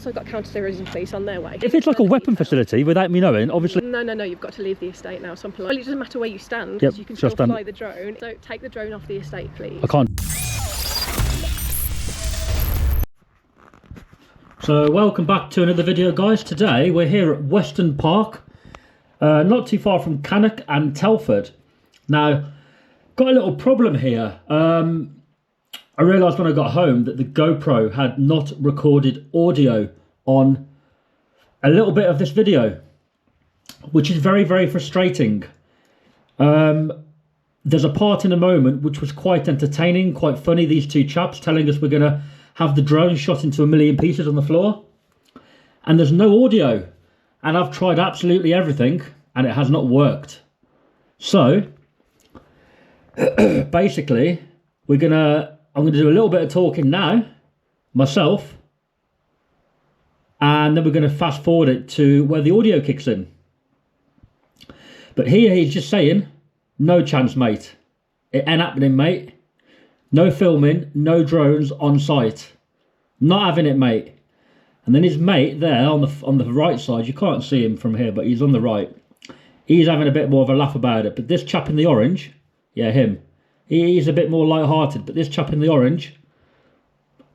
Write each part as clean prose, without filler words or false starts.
Also got counter-terrorism police on their way. If it's like a weapon facility without me knowing, obviously... No, you've got to leave the estate now. Well, it doesn't matter where you stand, Yep, because you can still fly the drone. So take the drone off the estate, please. I can't. So welcome back to another video, guys. Today we're here at Weston Park, not too far from Cannock and Telford. Now, got a little problem here. I realised when I got home that the GoPro had not recorded audio on a little bit of this video, which is very, very frustrating. There's a part in a moment which was quite entertaining, quite funny. These two chaps telling us we're going to have the drone shot into a million pieces on the floor, and there's no audio. And I've tried absolutely everything, and it has not worked. So, basically, I'm going to do a little bit of talking now, myself, and then we're going to fast forward it to where the audio kicks in. But here he's just saying, no chance, mate. It ain't happening, mate. No filming, no drones on site. Not having it, mate. And then his mate there on the right side, you can't see him from here, but he's on the right. He's having a bit more of a laugh about it. But this chap in the orange, yeah, him. He's a bit more light-hearted, but this chap in the orange,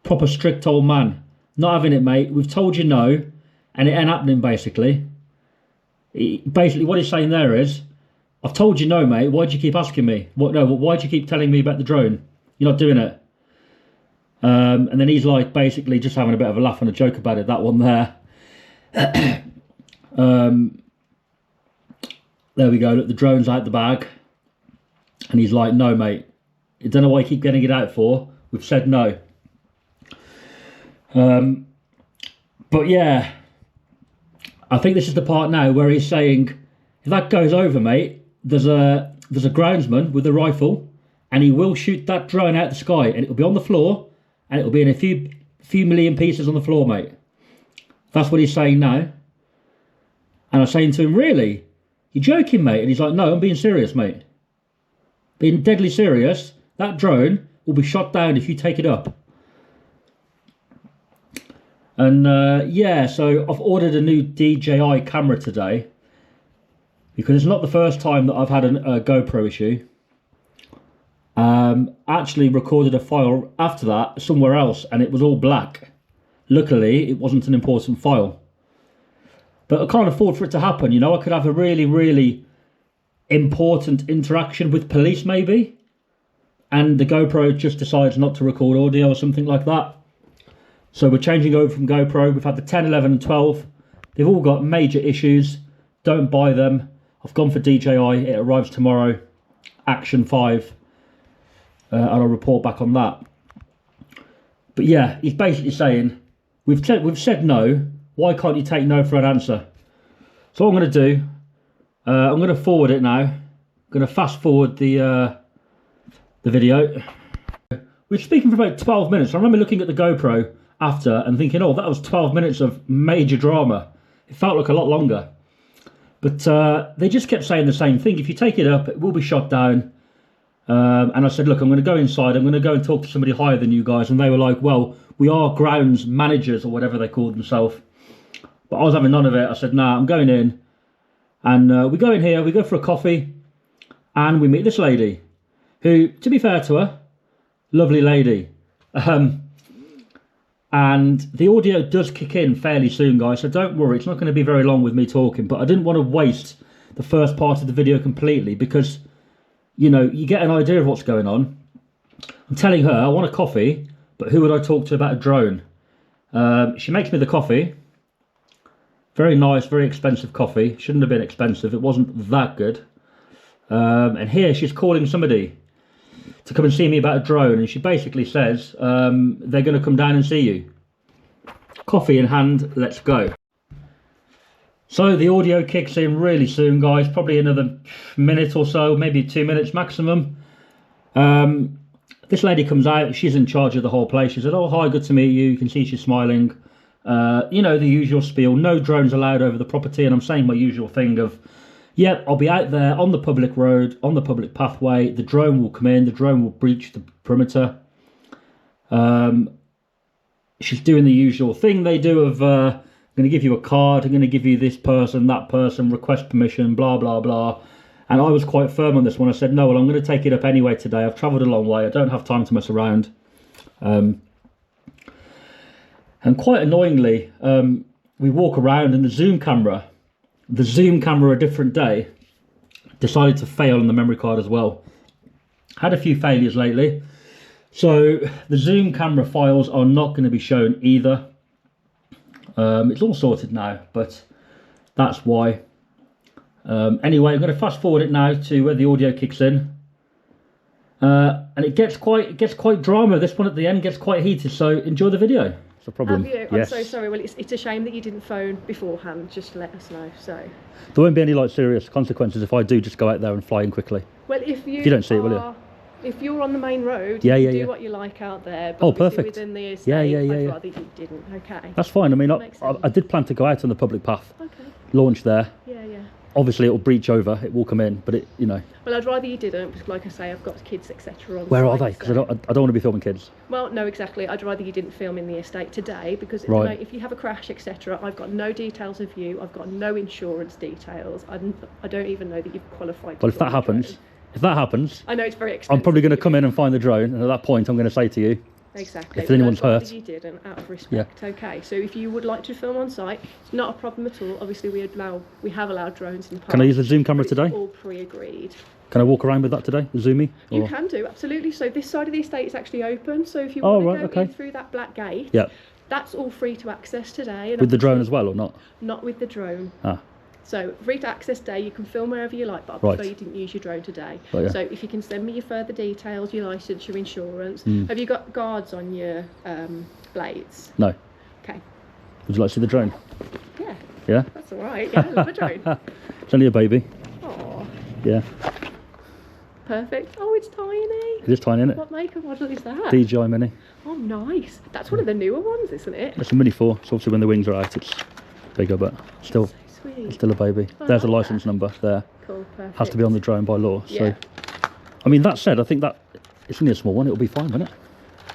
proper strict old man. Not having it, mate. We've told you no, and it ain't happening, basically. Basically, what he's saying there is, I've told you no, mate. Why do you keep asking me? Why do you keep telling me about the drone? You're not doing it. And then he's like, basically, just having a bit of a laugh and a joke about it. That one there. There we go. Look, the drone's out the bag. And he's like, no, mate. I don't know why you keep getting it out for. We've said no. But yeah, I think this is the part now where he's saying, if that goes over, mate, there's a groundsman with a rifle, and he will shoot that drone out the sky, and it'll be on the floor, and it'll be in a few million pieces on the floor, mate. That's what he's saying now. And I'm saying to him, really? You're joking, mate? And he's like, no, I'm being serious, mate. Being deadly serious. That drone will be shot down if you take it up. And yeah, so I've ordered a new DJI camera today, because it's not the first time that I've had a GoPro issue. Actually recorded a file after that somewhere else, and it was all black. Luckily, it wasn't an important file. But I can't afford for it to happen, you know. I could have a really, really important interaction with police, maybe, and the GoPro just decides not to record audio or something like that. So we're changing over from GoPro. We've had the 10, 11 and 12. They've all got major issues. Don't buy them. I've gone for DJI. It arrives tomorrow. Action 5. And I'll report back on that. But yeah, he's basically saying, we've said no. Why can't you take no for an answer? So what I'm going to do, I'm going to forward it now. I'm going to fast forward the video. We're speaking for about 12 minutes. I remember looking at the GoPro after and thinking, oh, that was 12 minutes of major drama. It felt like a lot longer. But they just kept saying the same thing. If you take it up, it will be shot down. And I said, look, I'm going to go inside. I'm going to go and talk to somebody higher than you guys. And they were like, well, we are grounds managers or whatever they called themselves. But I was having none of it. I said, nah, I'm going in. And we go in here, we go for a coffee, and we meet this lady, who, to be fair to her, lovely lady. And the audio does kick in fairly soon, guys, so don't worry, it's not going to be very long with me talking, but I didn't want to waste the first part of the video completely, because, you know, you get an idea of what's going on. I'm telling her, I want a coffee, but who would I talk to about a drone? She makes me the coffee. Very nice, very expensive coffee. Shouldn't have been expensive. It wasn't that good. And here she's calling somebody to come and see me about a drone. And she basically says, they're going to come down and see you. Coffee in hand, let's go. So the audio kicks in really soon, guys. Probably another minute or so, maybe 2 minutes maximum. This lady comes out. She's in charge of the whole place. She said, oh, hi, good to meet you. You can see she's smiling. You know, the usual spiel, no drones allowed over the property, and I'm saying my usual thing of, yep, I'll be out there on the public road, on the public pathway, the drone will come in, the drone will breach the perimeter. she's doing the usual thing they do of, I'm going to give you a card, I'm going to give you this person, that person, request permission, blah, blah, blah. And I was quite firm on this one. I said, no, well, I'm going to take it up anyway today. I've travelled a long way. I don't have time to mess around. And quite annoyingly, we walk around and the zoom camera a different day decided to fail on the memory card as well. Had a few failures lately. So the zoom camera files are not going to be shown either. It's all sorted now, but that's why. Anyway, I'm going to fast forward it now to where the audio kicks in. And it gets quite drama. This one at the end gets quite heated, so enjoy the video. It's a problem. Have you? Yes. I'm so sorry. Well, it's a shame that you didn't phone beforehand just to let us know. So There won't be any like serious consequences if I do just go out there and fly in quickly. well, if you don't see it, will you? If you're on the main road, Yeah, you yeah, do yeah. what you like out there. But Oh, obviously perfect. Within the estate, Yeah, I'd yeah. rather you didn't. Okay. That's fine. I mean, Makes sense. I did plan to go out on the public path, Okay. launch there. Yeah, yeah. Obviously, it will breach over. It will come in, but it, you know. Well, I'd rather you didn't, because like I say, I've got kids, etc. on Where are site, they? Because so- I don't want to be filming kids. Well, no, exactly. I'd rather you didn't film in the estate today, because Right. you know, if you have a crash, etc., I've got no details of you. I've got no insurance details. I don't even know that you've qualified. Well, to if that fly a drone. happens, I know it's very expensive. I'm probably going to come in and find the drone, and at that point, I'm going to say to you, Exactly. if anyone's I'd rather hurt. you didn't, out of respect. Okay. So if you would like to film on site, it's not a problem at all. Obviously, we have allowed drones in the past. Can I use the zoom camera but today? It's all pre-agreed. Can I walk around with that today, the Zoomy? You Or- can do, absolutely. So this side of the estate is actually open. So if you Oh, want right, to go in okay. through that black gate, Yeah. that's all free to access today. And With the drone obviously- as well, or not? Not with the drone. Ah, So free to access day, you can film wherever you like, but I Right. prefer you didn't use your drone today. Right, yeah. So if you can send me your further details, your licence, your insurance. Mm. Have you got guards on your blades? no. Okay. Would you like to see the drone? Yeah, Yeah? that's all right. Yeah, I love a drone. It's only a baby. Oh, Yeah. perfect. Oh, it's tiny. It is tiny, isn't it? What make and model is that? DJI Mini. Oh, nice. That's one of the newer ones, isn't it? It's a Mini 4, so obviously when the wings are out, it's bigger, but still, So sweet. it's still a baby. I There's a like license that. number there. Cool, perfect. Has to be on the drone by law. So, Yeah. I mean, that said, I think that it's only a small one. It'll be fine, won't it?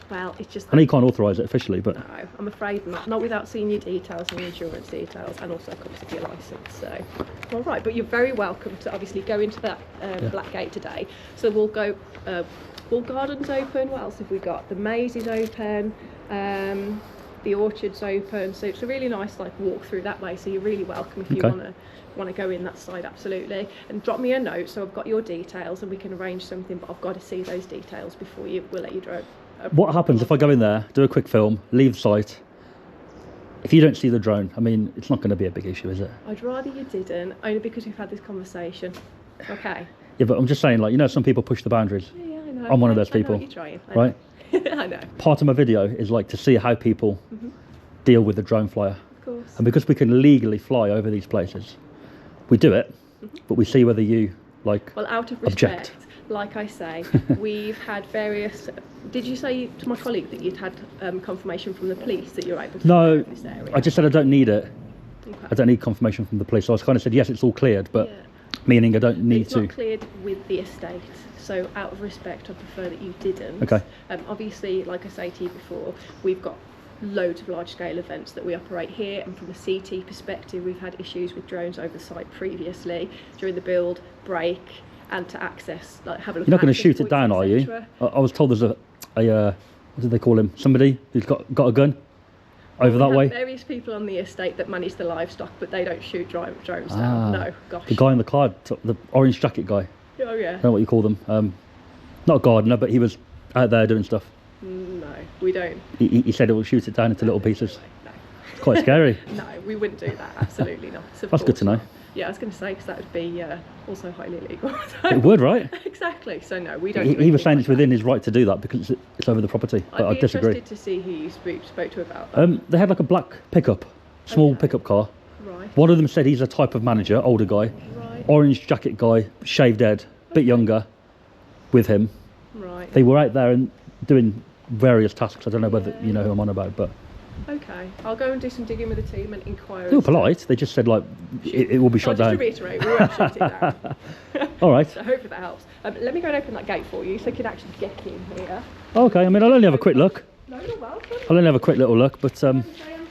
Well, it's just. I know you can't authorise it officially, but No, I'm afraid not. Not without seeing your details and your insurance details, and also a copy of your licence. So, all right. But you're very welcome to obviously go into that black gate today. So we'll go. All gardens open. What else have we got? The maze is open. The orchard's open. So it's a really nice like walk through that way. So you're really welcome if you Okay. want to go in that side, absolutely. And drop me a note so I've got your details and we can arrange something. But I've got to see those details before we'll let you drone. what happens if I go in there, do a quick film, leave site? If you don't see the drone, I mean, it's not going to be a big issue, is it? I'd rather you didn't, only because we've had this conversation. Okay. Yeah, but I'm just saying, like, you know, some people push the boundaries, Yeah, I know. I'm one of those I know people, what you're trying. right? I know. Part of my video is like to see how people deal with the drone flyer. Of course. And because we can legally fly over these places, we do it, but we see whether you, like, Well, out of object. respect, like I say, we've had various. Did you say to my colleague that you'd had confirmation from the police that you're able to fly No, over this area? I just said I don't need it. Okay. I don't need confirmation from the police. So I kind of said, yes, it's all cleared, but Yeah. meaning I don't need It's to. not cleared with the estate, so out of respect, I prefer that you didn't. Okay. Obviously, like I say to you before, we've got loads of large-scale events that we operate here, and from a CT perspective, we've had issues with drones over the site previously during the build, break, and to access, like have a look. You're not at going to access shoot it points, down, are you? etc. I was told there's a what did they call him? Somebody who's got a gun over that We way. have various people on the estate that manage the livestock, but they don't shoot drones Ah, down. No, gosh. The guy in the car, the orange jacket guy. Oh yeah. I don't know what you call them. Not a gardener, but he was out there doing stuff. No, we don't. He said it will shoot it down into little pieces. No. It's quite scary. No, we wouldn't do that. Absolutely not. Of That's good to course know. not. Yeah, I was going to say because that would be also highly illegal. It would, right? Exactly. So no, we don't. He do was anything saying like it's within his right to do that because it's over the property. But I I'd be disagree. interested to see who you spoke to about that. They had like a black pickup, small Okay. pickup car. Right. One of them said he's a type of manager, older guy, Right. orange jacket guy, shaved head, bit younger, with him. Right. They were out there and doing various tasks. I don't know whether you know who I'm on about, but Okay. I'll go and do some digging with the team and inquire. they were as to- polite. They just said like it will be shut Just to down. reiterate, we won't shoot it down. All right. So hopefully that helps. Let me go and open that gate for you so you can actually get in here. Okay. I mean, I'll only have a quick look. No, you're welcome. I'll only have a quick little look, but I am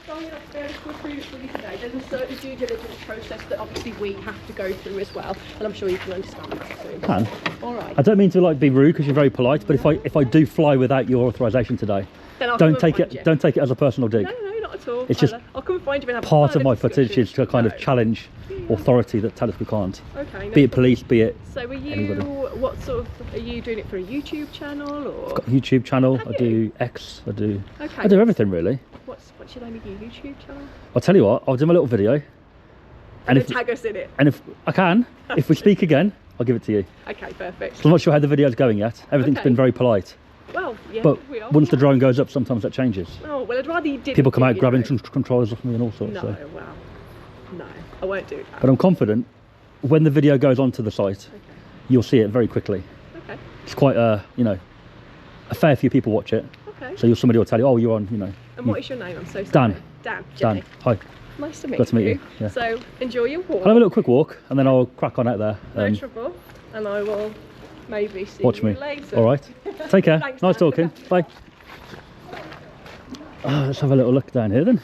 sorry not to be able to approve it for you today. There's a certain due diligence process that obviously we have to go through as well, and I'm sure you can understand that too. can. All right. I don't mean to like be rude because you're very polite, but if I do fly without your authorization today, Then I'll don't come take and find it you. don't take it as a personal dig. No, not at all. It's just I'll come and find you and have Part a of my further footage discussion. is to kind of No. challenge authority that tell us we can't. Okay. No Be it problem. police, be it So are you, anybody. what sort of, are you doing it for a YouTube channel or? got a YouTube channel. Have I you? do X. I do Okay. everything really. What's your name of your YouTube channel? I'll tell you what. I'll do my little video, And if tag us in it. and if I can, if we speak again, I'll give it to you. Okay, perfect. So I'm not sure how the video's going yet. Everything's Okay. been very polite, Well, yeah, but we are. once the drone goes up, sometimes that changes. Oh, well, I'd rather you didn't. People come out you grabbing know. controllers off me and all sorts. No, So. well, no, I won't do that. But I'm confident when the video goes onto the site, Okay. you'll see it very quickly. Okay. It's quite a fair few people watch it. Okay. So somebody will tell you, oh, you're on, And what is your name? I'm so sorry. Dan. Dan. Dan. Jenny. Hi. Nice to meet Glad to meet you, yeah. So enjoy your walk. I'll have a little quick walk and then I'll crack on out there. No trouble. And I will maybe see Watch you me. later. All right. Take care. Thanks, Nice Dan. talking. Bye. Let's have a little look down here then.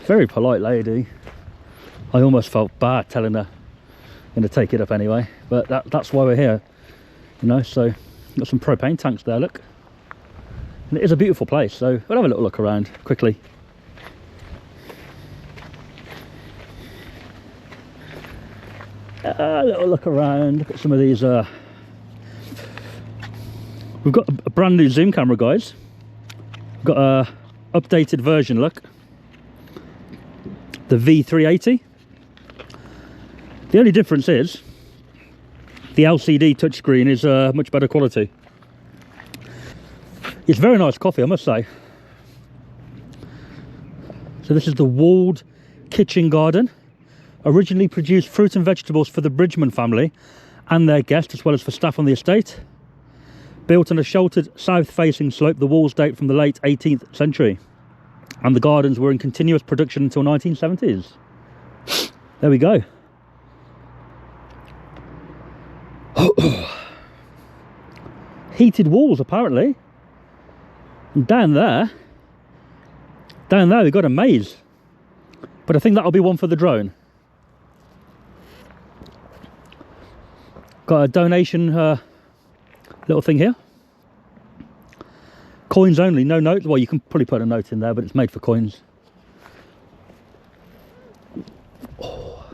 Very polite lady. I almost felt bad telling her I'm going to take it up anyway, but that's why we're here. So got some propane tanks there, look. And it is a beautiful place, so we'll have a little look around quickly. A little look around, look at some of these. We've got a brand new zoom camera, guys. We've got a updated version, look. The V380. The only difference is the LCD touchscreen is much better quality. It's very nice coffee, I must say. So this is the walled kitchen garden. Originally produced fruit and vegetables for the Bridgman family and their guests, as well as for staff on the estate. Built on a sheltered south-facing slope, the walls date from the late 18th century. And the gardens were in continuous production until 1970s. There we go. Heated walls, apparently. And down there we've got a maze. But I think that'll be one for the drone. Got a donation little thing here. Coins only, no notes. Well, you can probably put a note in there, but it's made for coins. Oh.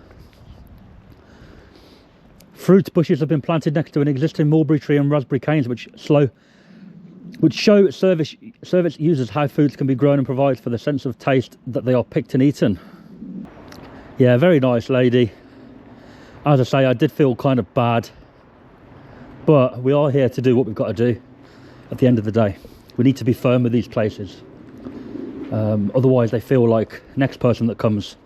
Fruit bushes have been planted next to an existing mulberry tree and raspberry canes, which show service users how foods can be grown and provide for the sense of taste that they are picked and eaten. Yeah, very nice lady. As I say, I did feel kind of bad, but we are here to do what we've got to do at the end of the day. We need to be firm with these places. Otherwise they feel like next person that comes,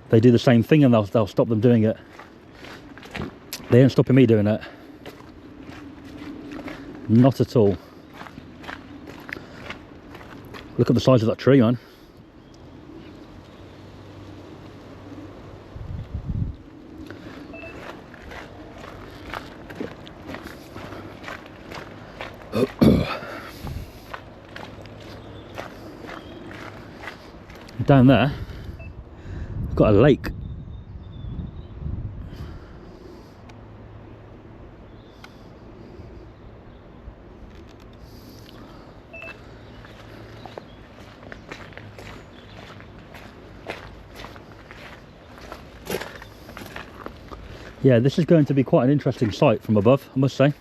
they do the same thing and they'll stop them doing it. They ain't stopping me doing it. Not at all. Look at the size of that tree, man. Down there, we've got a lake. Yeah, this is going to be quite an interesting sight from above, I must say.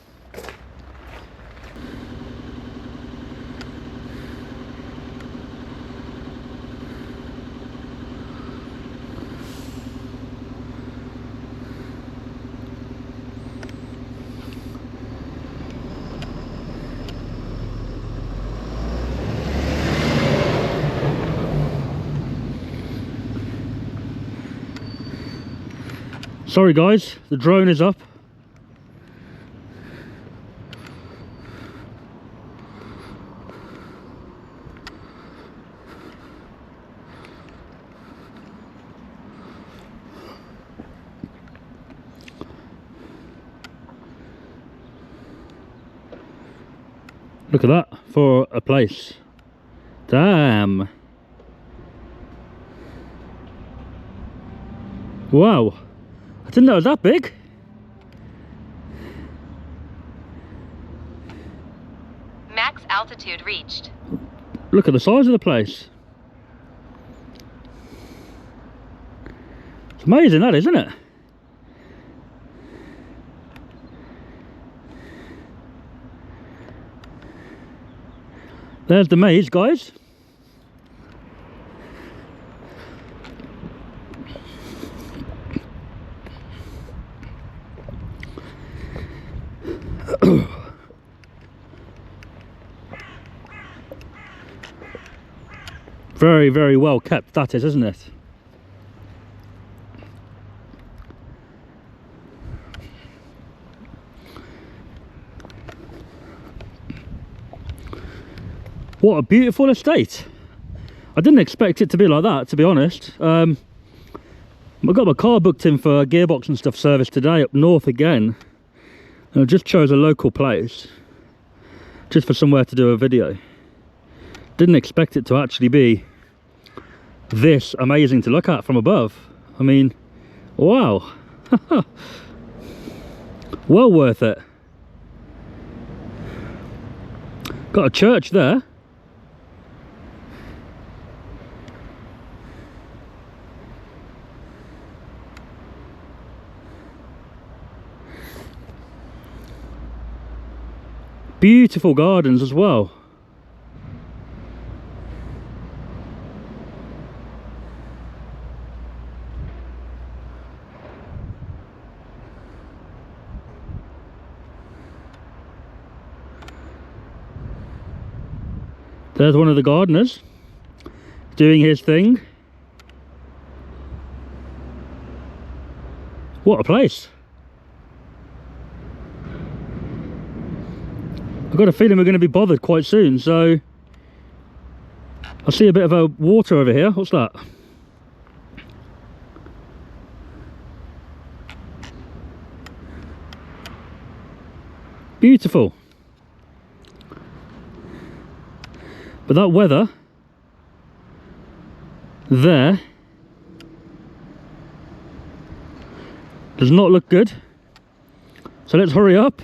Sorry guys, the drone is up. Look at that, for a place. Damn. Wow. I didn't know it was that big. Max altitude reached. Look at the size of the place. It's amazing, that, isn't it? There's the maze, guys. Very, very well kept, that is, isn't it? What a beautiful estate. I didn't expect it to be like that, to be honest. I got my car booked in for gearbox and stuff service today up north again. And I just chose a local place just for somewhere to do a video. Didn't expect it to actually be this amazing to look at from above. I mean, wow. Well worth it. Got a church there. Beautiful gardens as well. There's one of the gardeners doing his thing. What a place. I've got a feeling we're going to be bothered quite soon, so I see a bit of a water over here. What's that? Beautiful. But that weather there does not look good. So let's hurry up.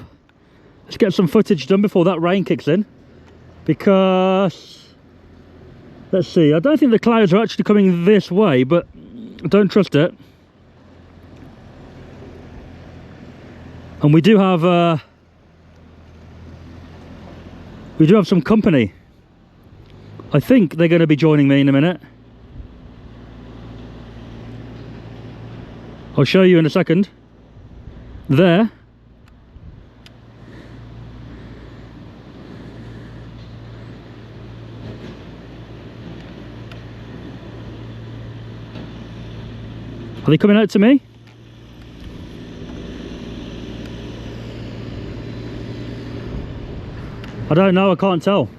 Let's get some footage done before that rain kicks in, because let's see, I don't think the clouds are actually coming this way, but I don't trust it. And we do have some company. I think they're going to be joining me in a minute. I'll show you in a second. There. Are they coming out to me? I don't know, I can't tell.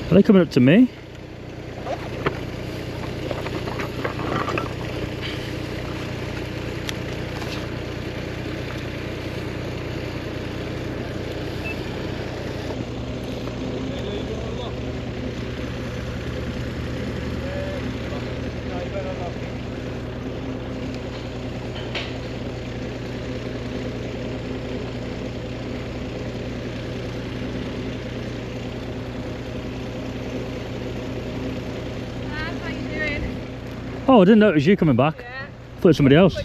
Are they coming up to me? Oh, I didn't know it was you coming back. Yeah. I thought it was somebody else.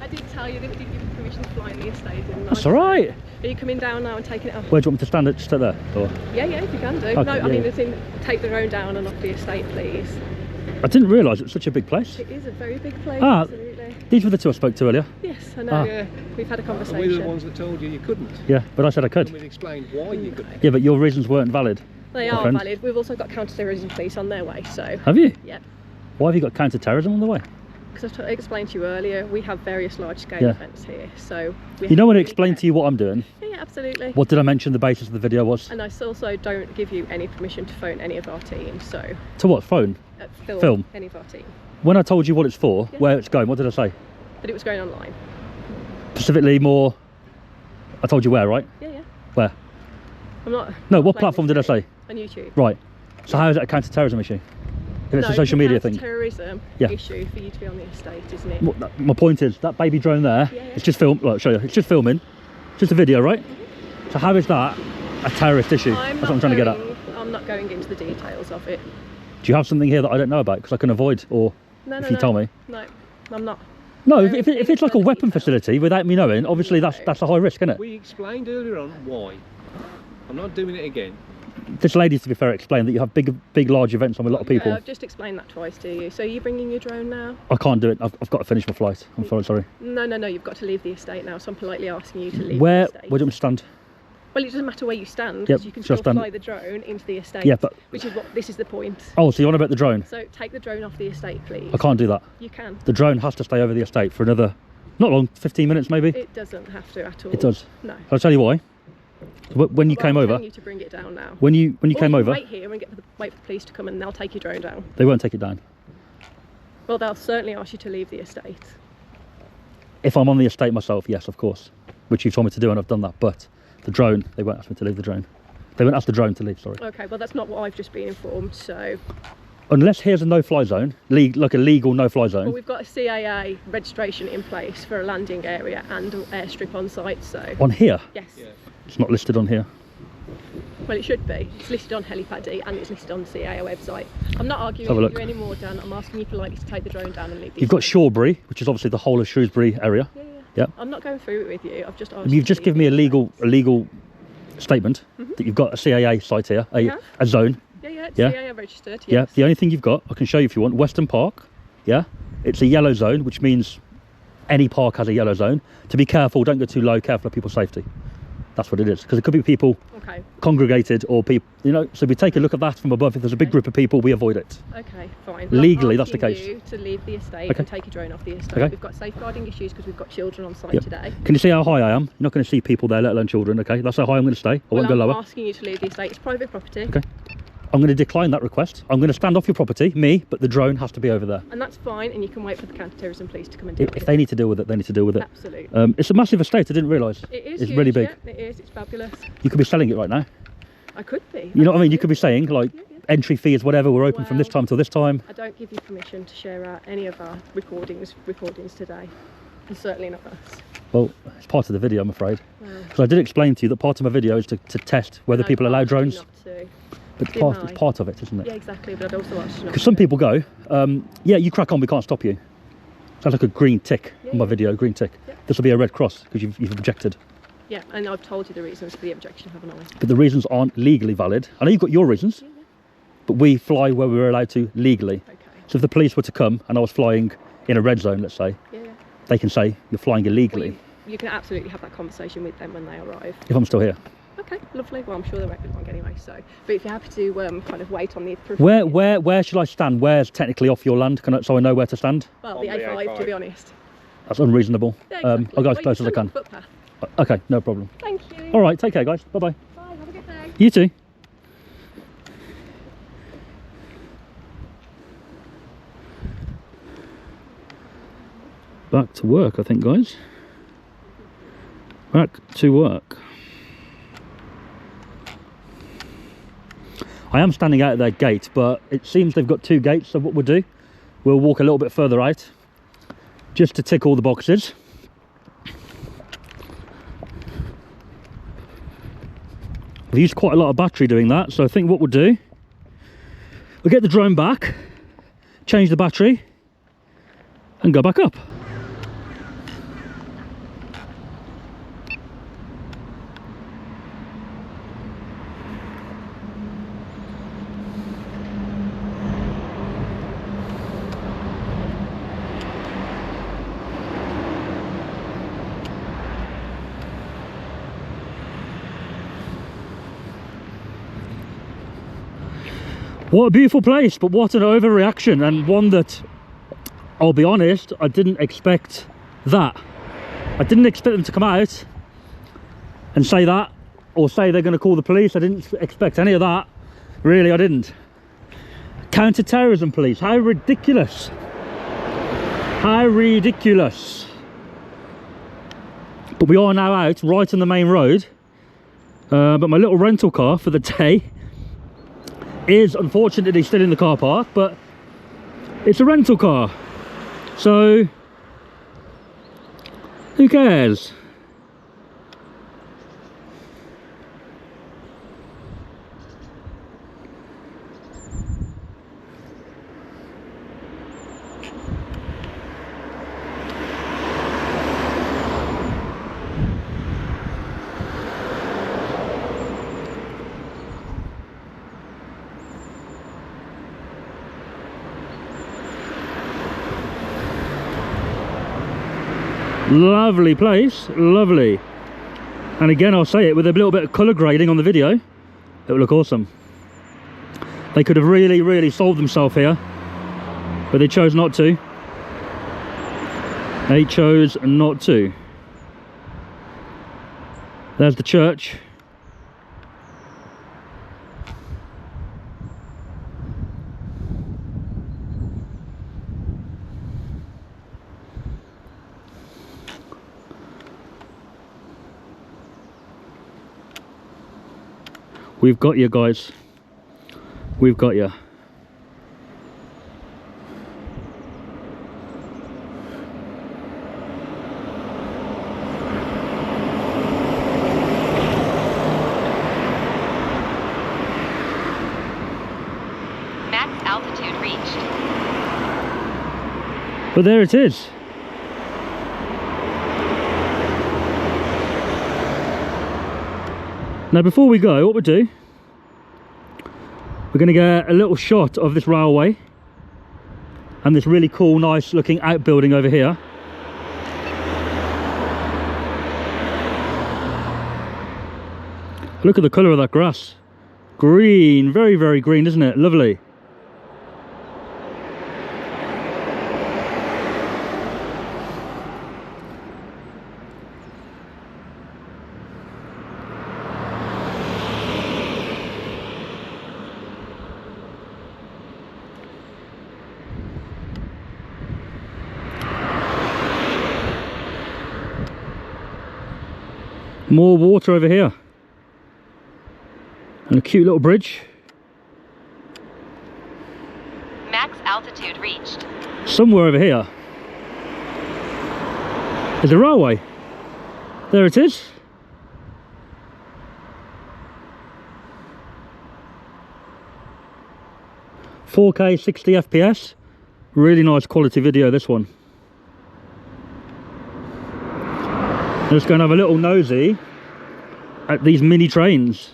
I did tell you that we did give you permission to fly in the estate, didn't I? That's alright. Are you coming down now and taking it off? Where do you want me to stand? Just at there? Or? Yeah, if you can do. Okay, No, I yeah. mean, as in, take the drone down and off the estate, please. I didn't realise it was such a big place. It is a very big place, Ah, absolutely. These were the two I spoke to earlier. Yes, I know. Ah. Yeah. We've had a And we were the conversation. ones that told you couldn't. Yeah, but I said I could. And we'd explained why you couldn't. Yeah, but your reasons weren't valid. They my are friend. valid. We've also got counter-terrorism police on their way, so Have you? yeah. Why have you got counter-terrorism on the way? Because I explained to you earlier, we have various large-scale Yeah. events here, so we You know have when I really explained to you what I'm doing? Yeah, absolutely. What did I mention the basis of the video was? And I also don't give you any permission to phone any of our teams, so To what? Phone? Film. any of our team. When I told you what it's for, Yeah. where it's going, what did I say? But it was going online. Specifically more... I told you where, right? Yeah, yeah. Where? I'm not. No, not what playing platform this did I say? game. On YouTube. Right. So how is that a counter-terrorism issue? If it's No, a social media it's a thing? terrorism Yeah. issue for you to be on the estate, isn't it? My point is, that baby drone there, Yeah, yeah. it's just film. Look, I'll show you. It's just filming. Just a video, right? So how is that a terrorist issue? That's what I'm trying to get at. I'm not going into the details of it. Do you have something here that I don't know about? Because I can avoid, or No, if no, you no. tell me. No, I'm not. No, No, if it's like a further weapon details. facility without me knowing, obviously that's a high risk, isn't it? We explained earlier on why. I'm not doing it again. This lady, to be fair, explained that you have big, large events on with a lot of people. I've just explained that twice to you. So are you bringing your drone now? I can't do it. I've got to finish my flight. I'm sorry. No, you've got to leave the estate now. So I'm politely asking you to leave Where the estate. do you stand? Well, it doesn't matter where you stand, Yep, because you can so I still stand- fly the drone into the estate. Yeah, but- Which is what, this is the point. Oh, so you're on about the drone? So take the drone off the estate, please. I can't do that. You can. The drone has to stay over the estate for another, not long, 15 minutes maybe. It doesn't have to at all. It does. No. I'll tell you why. When you Well, came I'm over, telling you to bring it down now. when you Or came you can over, wait here and wait for the police to come and they'll take your drone down. they won't take it down. Well, they'll certainly ask you to leave the estate. If I'm on the estate myself, yes, of course, which you've told me to do and I've done that. But the drone, they won't ask me to leave the drone. They won't ask the drone to leave. Sorry. Okay, well that's not what I've just been informed. So, Unless here's a no-fly zone, like a legal no-fly well, zone. we've got a CAA registration in place for a landing area and an airstrip on site. So, On here, yes. Yeah. it's not listed on here. Well, it should be. It's listed on Helipad and it's listed on the CAA website. I'm not arguing Have a with look. you anymore, Dan. I'm asking you politely to take the drone down and leave the You've got estate. Shawbury, which is obviously the whole of Shrewsbury area. Yeah, yeah. Yep. I'm not going through it with you. I've just asked. You've just given me a legal statement that you've got a CAA site here, Yeah. a zone. Yeah, it's Yeah. CAA registered. Yeah. Yes. The only thing you've got, I can show you if you want, Weston Park. Yeah. It's a yellow zone, which means any park has a yellow zone. To be careful, don't go too low. Careful of people's safety. That's what it is. Because it could be people Okay. congregated or people, so we take a look at that from above. If there's a big group of people, we avoid it. Okay, fine. Legally, I'm that's the asking case. you to leave the estate Okay. and take your drone off the estate. Okay. We've got safeguarding issues because we've got children on site Yep. today. Can you see how high I am? You're not going to see people there, let alone children. Okay, that's how high I'm going to stay. I won't go I'm lower. asking you to leave the estate. It's private property. Okay. I'm going to decline that request. I'm going to stand off your property, me, but the drone has to be over there. And that's fine, and you can wait for the counter-terrorism police to come and deal If with they it. need to deal with it, they need to deal with it. Absolutely. It's a massive estate. I didn't realise. It is It's huge, really big. Yeah, it is. It's fabulous. You could be selling it right now. I could be. You know what I mean? You could be saying like Yeah, yeah. entry fee is whatever. We're open from this Well- time till this time. I don't give you permission to share out any of our recordings today. And certainly not us. Well, it's part of the video, I'm afraid. Well, Because I did explain to you that part of my video is to test whether no, people I've allow asked you drones. not to. But Didn't it's I? part of it, isn't it? Yeah, exactly. But I'd also asked you not Because some to. people go, yeah, you crack on, we can't stop you. Sounds like a green tick Yeah, on my yeah. video, green tick. Yeah. This will be a red cross because you've objected. Yeah, and I've told you the reasons for the objection, haven't I? But the reasons aren't legally valid. I know you've got your reasons, Yeah, yeah. but we fly where we're allowed to legally. Okay. So if the police were to come and I was flying in a red zone, let's say, Yeah, yeah. they can say you're flying Well, illegally you can absolutely have that conversation with them when they arrive. if I'm still here. Okay, lovely. Well, I'm sure they won't be long anyway. So, but if you're happy to kind of wait on the Where should I stand? Where's technically off your land? So I know where to stand? well, On the the A5, to be A5. honest. That's unreasonable. Yeah, I'll exactly. go as Well, close as I you've can. still got footpath. Okay, no problem. Thank you. All right, take care, guys. Bye bye. Bye. Have a good day. You too. Back to work, I think, guys. Back to work. I am standing out at their gate, but it seems they've got two gates, so what we'll do, we'll walk a little bit further out, just to tick all the boxes. I've used quite a lot of battery doing that, so I think what we'll do, we'll get the drone back, change the battery, and go back up. What a beautiful place, but what an overreaction, and one that, I'll be honest, I didn't expect that. I didn't expect them to come out and say that, or say they're going to call the police. I didn't expect any of that. Really, I didn't. Counter-terrorism police, how ridiculous. How ridiculous. But we are now out right on the main road. But my little rental car for the day is unfortunately still in the car park, but it's a rental car, so who cares? Lovely place, lovely. And again, I'll say it, with a little bit of colour grading on the video, it will look awesome. They could have really sold themselves here, but they chose not to. They chose not to. There's the church. We've got you guys. We've got you. Max altitude reached. But there it is. Now before we go, what we'll do, we're going to get a little shot of this railway and this really cool, nice looking outbuilding over here. Look at the colour of that grass. Green, very green, isn't it? Lovely. More water over here. And a cute little bridge. Max altitude reached. Somewhere over here is a railway. There it is. .4K 60 FPS. Really nice quality video, this one. Let's go and have a little nosy at these mini trains.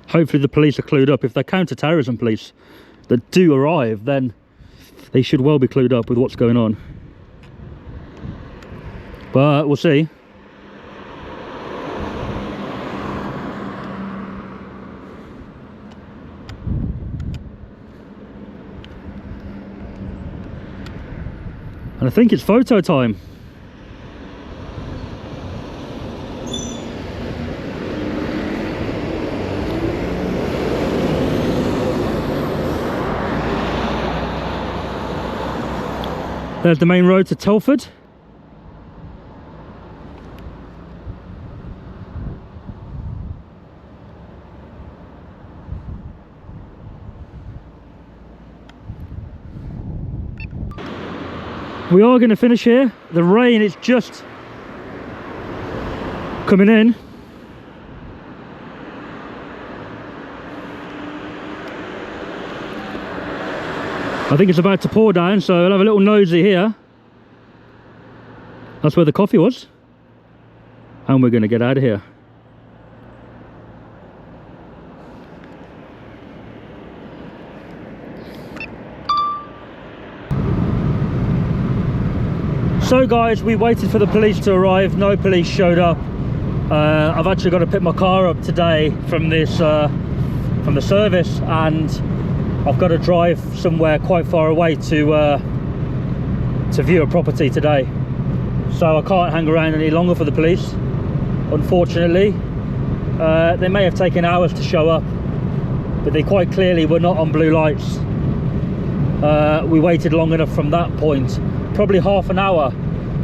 Hopefully the police are clued up. If they're counter-terrorism police that do arrive, then they should well be clued up with what's going on. But we'll see. And I think it's photo time. There's the main road to Telford. We are going to finish here. The rain is just coming in. I think it's about to pour down, so I'll have a little nosy here. That's where the coffee was. And we're going to get out of here. So guys, we waited for the police to arrive. No police showed up. I've actually got to pick my car up today from this from the service, and I've got to drive somewhere quite far away to view a property today. So I can't hang around any longer for the police, unfortunately. They may have taken hours to show up, but they quite clearly were not on blue lights. We waited long enough from that point, probably half an hour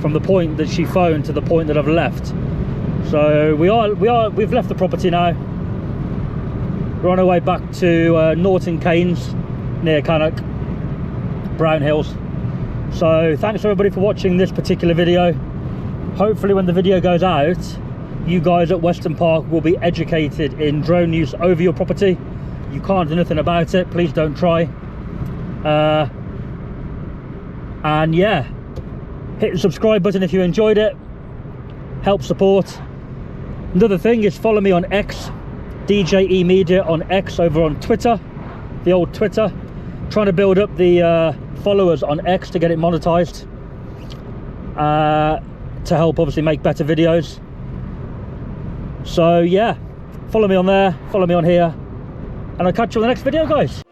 from the point that she phoned to the point that I've left. So we've left the property now. We're on our way back to Norton Keynes near Cannock, Brown Hills. So thanks everybody for watching this particular video. Hopefully when the video goes out, you guys at Weston Park will be educated in drone use over your property. You can't do nothing about it, please don't try. And yeah, hit the subscribe button if you enjoyed it, help support. Another thing is follow me on X, DJE Media on X, over on Twitter, the old Twitter. Trying to build up the followers on X to get it monetized, to help obviously make better videos. So yeah, follow me on there, follow me on here, and I'll catch you on the next video, guys.